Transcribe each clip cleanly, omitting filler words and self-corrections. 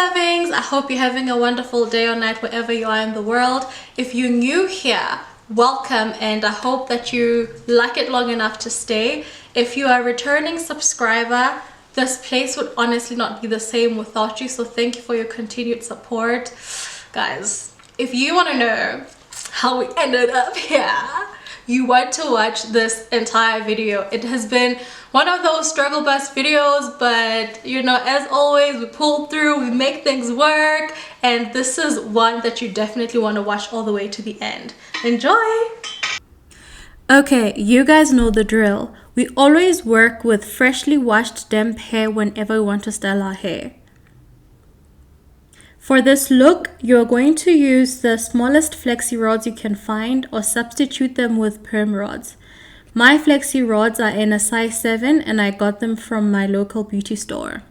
lovings, I hope you're having a wonderful day or night wherever you are in the world. If you're new here, welcome, and I hope that you like it long enough to stay. If you are a returning subscriber, this place would honestly not be the same without you, so thank you for your continued support. Guys, if you want to know how we ended up here, you want to watch this entire video. It has been one of those struggle bus videos, but you know, as always, we pull through, we make things work, and this is one that you definitely want to watch all the way to the end. Enjoy! Okay, you guys know the drill. We always work with freshly washed damp hair whenever we want to style our hair. For this look, you're going to use the smallest flexi rods you can find or substitute them with perm rods. My flexi rods are in a size 7 and I got them from my local beauty store.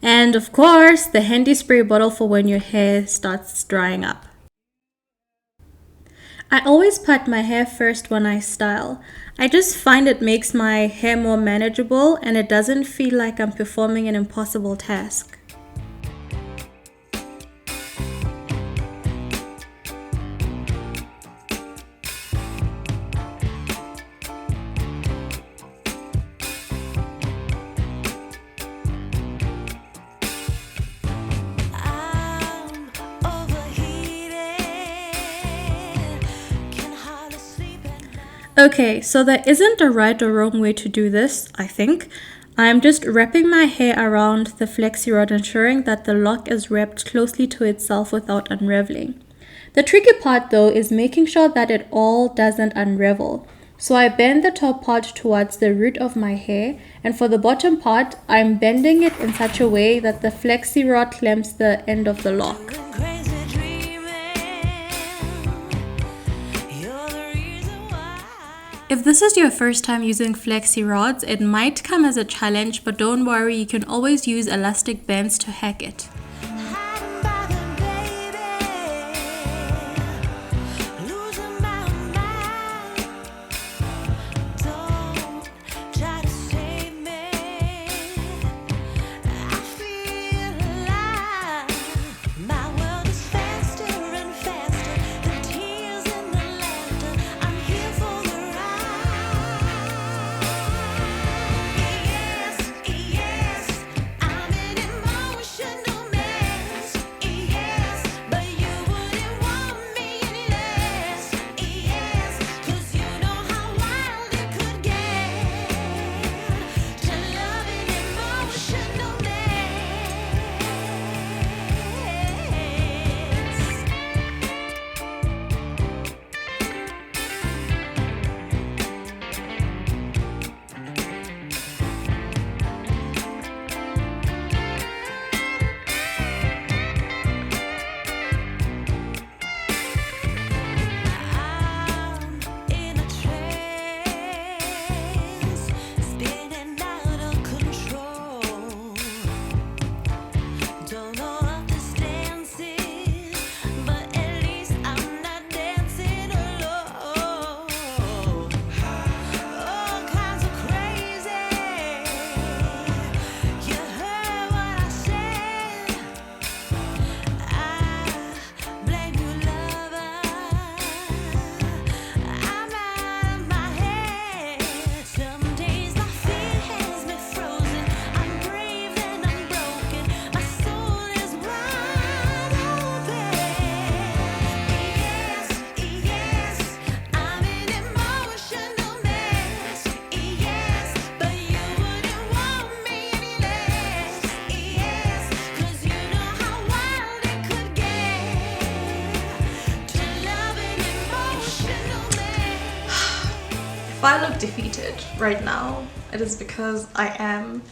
And of course, the handy spray bottle for when your hair starts drying up. I always part my hair first when I style. I just find it makes my hair more manageable and it doesn't feel like I'm performing an impossible task. Okay, so there isn't a right or wrong way to do this, I think. I'm just wrapping my hair around the flexi rod, ensuring that the lock is wrapped closely to itself without unraveling. The tricky part though is making sure that it all doesn't unravel. So I bend the top part towards the root of my hair, and for the bottom part, I'm bending it in such a way that the flexi rod clamps the end of the lock. If this is your first time using flexi rods, it might come as a challenge, but don't worry, you can always use elastic bands to hack it. If I look defeated right now, it is because I am.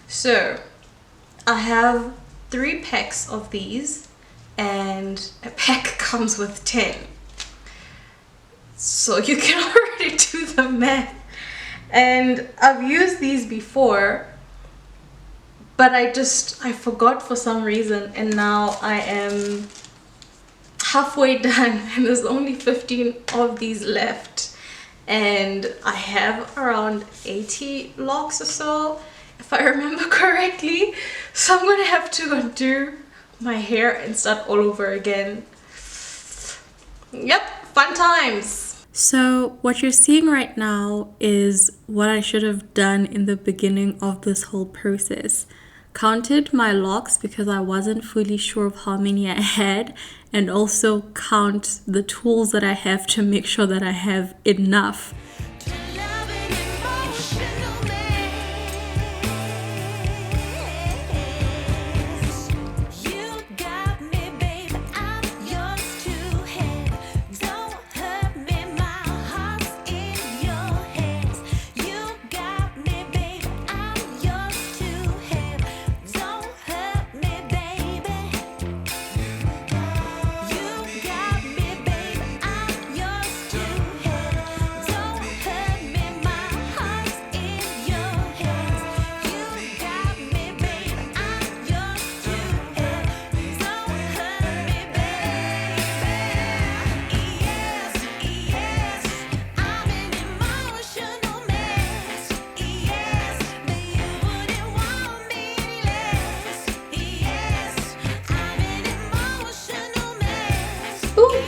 So I have 3 packs of these and a pack comes with 10. So you can already do the math. And I've used these before, but I forgot for some reason, and now I am halfway done and there's only 15 of these left. And I have around 80 locks or so, if I remember correctly. So I'm gonna have to do my hair and start all over again. Yep, fun times. So what you're seeing right now is what I should have done in the beginning of this whole process. Counted my locks because I wasn't fully sure of how many I had, and also count the tools that I have to make sure that I have enough.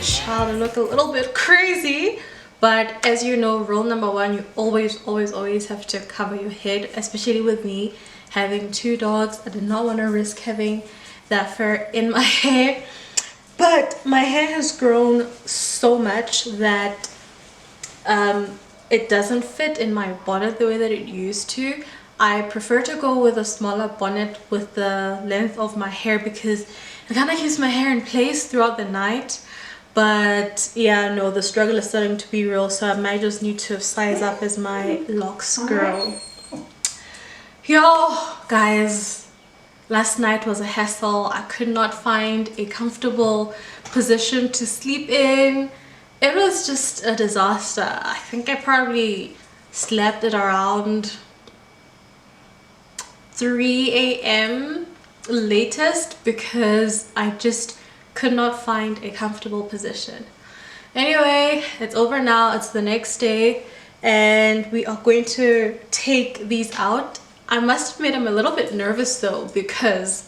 Child, I look a little bit crazy, but as you know, rule number one, you always have to cover your head, especially with me having 2 dogs. I did not want to risk having that fur in my hair, but my hair has grown so much that it doesn't fit in my bonnet the way that it used to. I prefer to go with a smaller bonnet with the length of my hair because it kind of keeps my hair in place throughout the night. But yeah, no, the struggle is starting to be real, so I might just need to size up as my locks grow. Yo, guys, last night was a hassle. I could not find a comfortable position to sleep in. It was just a disaster. I think I probably slept at around 3 a.m. latest because I just could not find a comfortable position. Anyway, it's over now. It's the next day and we are going to take these out. I must admit I'm a little bit nervous though, because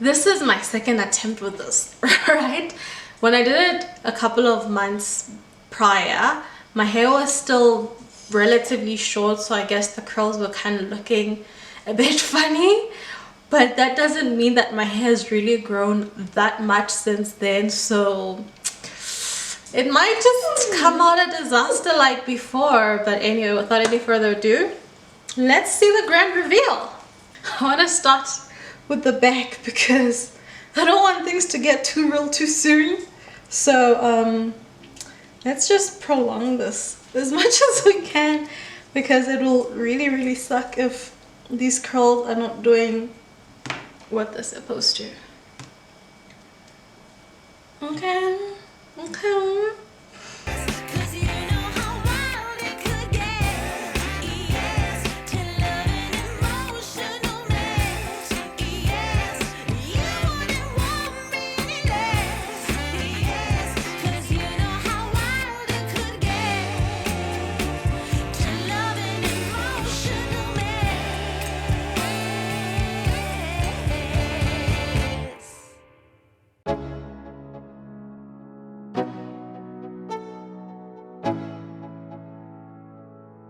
this is my second attempt with this, right? When I did it a couple of months prior, my hair was still relatively short, so I guess the curls were kind of looking a bit funny. But that doesn't mean that my hair has really grown that much since then, so it might just come out a disaster like before. But anyway, without any further ado, let's see the grand reveal. I want to start with the back because I don't want things to get too real too soon. So let's just prolong this as much as we can, because it will really suck if these curls are not doing what they're supposed to. Okay.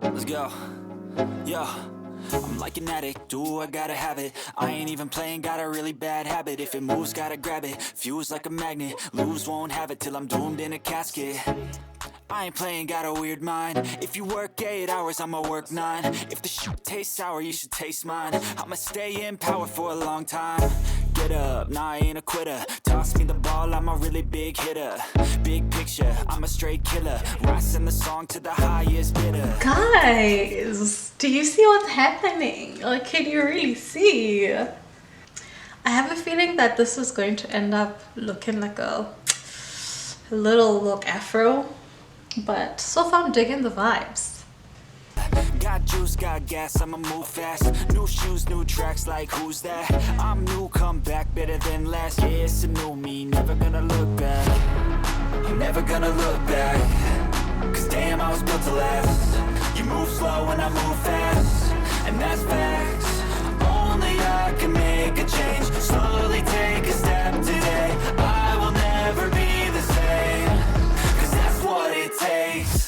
Let's go. Yo, I'm like an addict, do I gotta have it. I ain't even playing, got a really bad habit. If it moves, gotta grab it, fuse like a magnet. Lose, won't have it till I'm doomed in a casket. I ain't playing, got a weird mind. If you work 8 hours, I'ma work 9. If the shit tastes sour, you should taste mine. I'ma stay in power for a long time. Get up, nah, I ain't a quitter. Toss me the ball, I'm a really big hitter. Big picture, I'm a straight killer. Rising the song to the highest bidder. Guys, do you see what's happening? Like, can you really see? I have a feeling that this is going to end up looking like a little look afro, but so far I'm digging the vibes. Got juice, got gas, I'ma move fast. New shoes, new tracks, like who's that? I'm new, come back, better than last. Yeah, it's a new me, never gonna look back. I'm never gonna look back, cause damn, I was built to last. You move slow and I move fast, and that's facts. Only Only I can make a change. Slowly take a step today. I will never be the same, 'cause that's what it takes.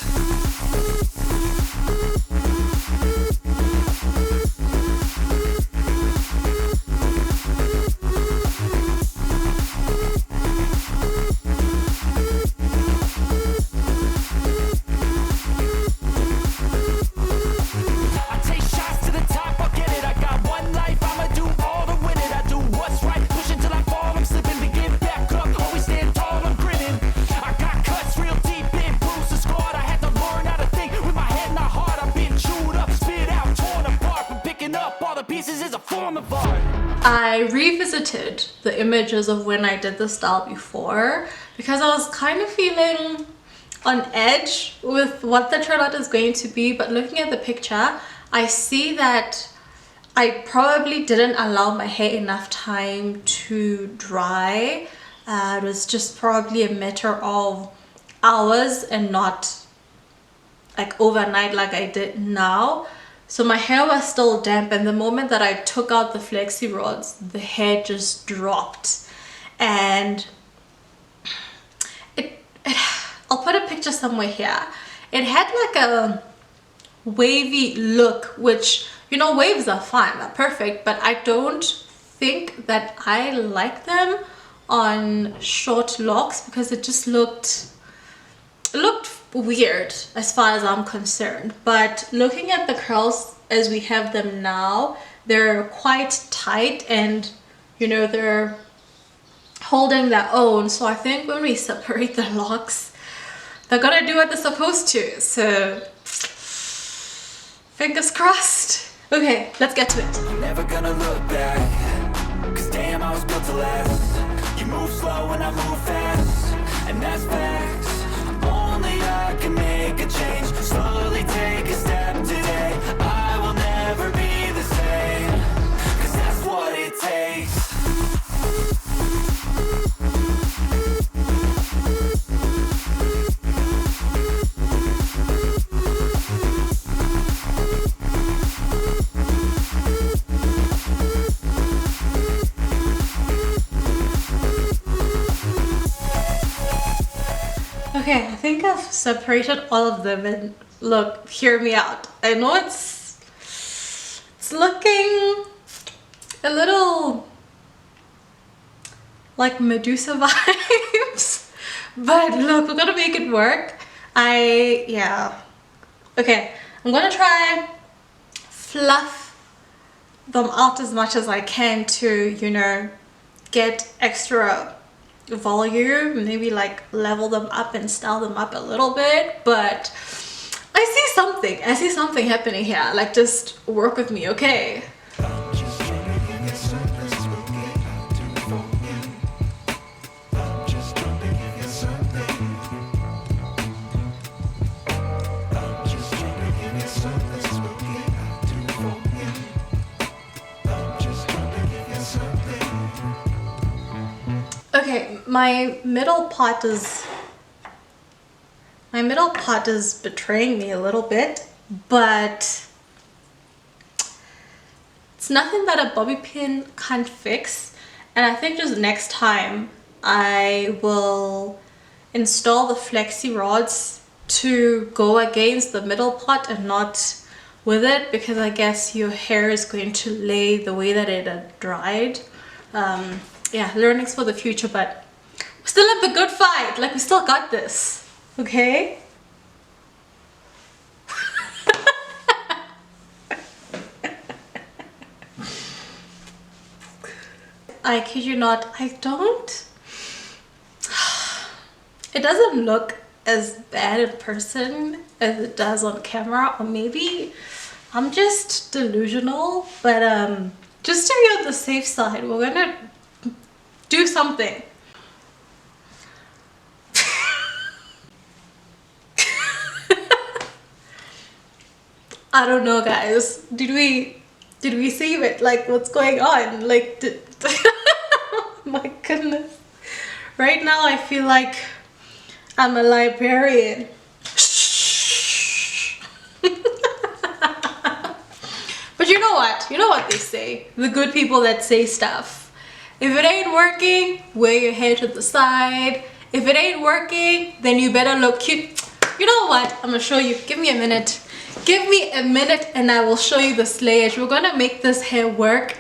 I revisited the images of when I did the style before because I was kind of feeling on edge with what the turnout is going to be, but looking at the picture I see that I probably didn't allow my hair enough time to dry. It was just probably a matter of hours and not like overnight like I did now. So my hair was still damp, and the moment that I took out the flexi rods, the hair just dropped. And I'll put a picture somewhere here. It had like a wavy look, which, you know, waves are fine, they're perfect, but I don't think that I like them on short locks because it just looked weird as far as I'm concerned. But looking at the curls as we have them now, they're quite tight and, you know, they're holding their own. So I think when we separate the locks, they're gonna do what they're supposed to. So fingers crossed. Okay, let's get to it. I'm never gonna look back, 'cause damn, I was built to last. You move slow and I move fast, and that's facts. Only I can make a change. Slowly take a step today. I will never be the same, 'cause that's what it takes. Okay, I think I've separated all of them, and look, hear me out. I know it's looking a little like Medusa vibes, but look, we're gonna make it work. Yeah. Okay, I'm gonna try fluff them out as much as I can to, you know, get extra volume, maybe like level them up and style them up a little bit. But I see something happening here. Like, just work with me, okay? Okay, my middle part is betraying me a little bit, but it's nothing that a bobby pin can't fix. And I think just next time I will install the flexi rods to go against the middle part and not with it, because I guess your hair is going to lay the way that it had dried. Yeah, learnings for the future, but we're still in the good fight. Like, we still got this, okay? I kid you not, I don't. It doesn't look as bad in person as it does on camera, or maybe I'm just delusional, but just to be on the safe side, we're gonna do something. I don't know, guys. Did we save it? Like, what's going on? Like, oh my goodness. Right now I feel like I'm a librarian. But you know what? you know what they say, the good people that say stuff. If it ain't working, wear your hair to the side. If it ain't working, then you better look cute. You know what? I'm gonna show you. Give me a minute. Give me a minute and I will show you the slayage. We're gonna make this hair work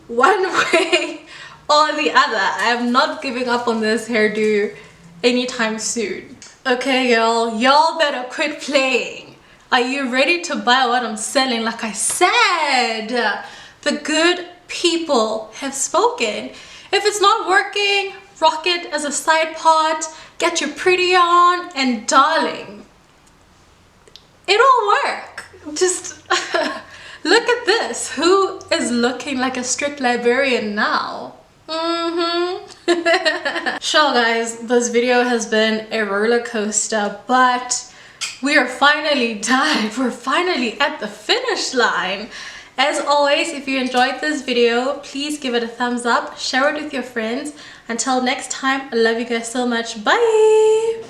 one way or the other. I'm not giving up on this hairdo anytime soon. Okay, y'all better quit playing. Are you ready to buy what I'm selling? Like I said, the good people have spoken. If it's not working, rock it as a side part, get your pretty on, and darling, it'll work. Just look at this. Who is looking like a strict librarian now? Sure guys, this video has been a roller coaster, but we are finally done. We're finally at the finish line. As always, if you enjoyed this video, please give it a thumbs up, share it with your friends. Until next time, I love you guys so much. Bye.